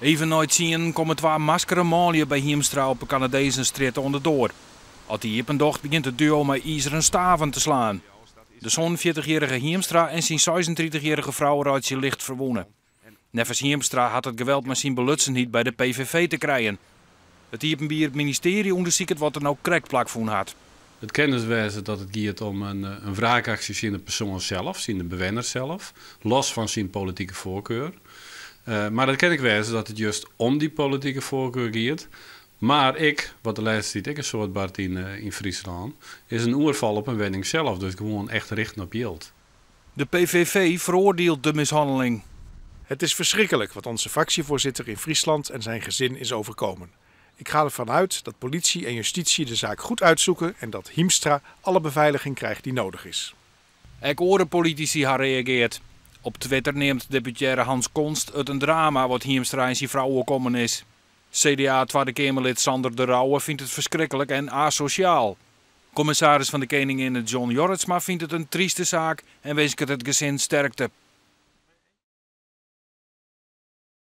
Even nooit zien komen 2 maskeren manlju bij Hiemstra op een Canadese street onderdoor. Als die hippendocht begint het duo met ijzeren staven te slaan. De zoon 40-jarige Hiemstra en zijn 36-jarige vrouw raakt zich licht verwonnen. Nevens Hiemstra had het geweld met zijn belutsen niet bij de PVV te krijgen. Het Iepenbier ministerie onderzoekt wat er nou krekplak voor had. Het kenniswezen dat het gaat om een wraakactie in de persoon zelf, in de bewoner zelf, los van zijn politieke voorkeur. Maar het ken ik wijzen dat het juist om die politieke voorkeur gaat. Maar wat de laatste tijd een soort Bart in Friesland, is een oerval op een wedding zelf. Dus gewoon echt richten op Jild. De PVV veroordeelt de mishandeling. Het is verschrikkelijk wat onze fractievoorzitter in Friesland en zijn gezin is overkomen. Ik ga ervan uit dat politie en justitie de zaak goed uitzoeken en dat Hiemstra alle beveiliging krijgt die nodig is. Ook andere politici hebben reageerd. Op Twitter neemt deputaire Hans Konst het een drama wat Hiemstra en zijn vrouw overkomen is. CDA Tweede Kamerlid Sander de Rauwe vindt het verschrikkelijk en asociaal. Commissaris van de Koningin John Jorritsma vindt het een trieste zaak en wens het gezin sterkte.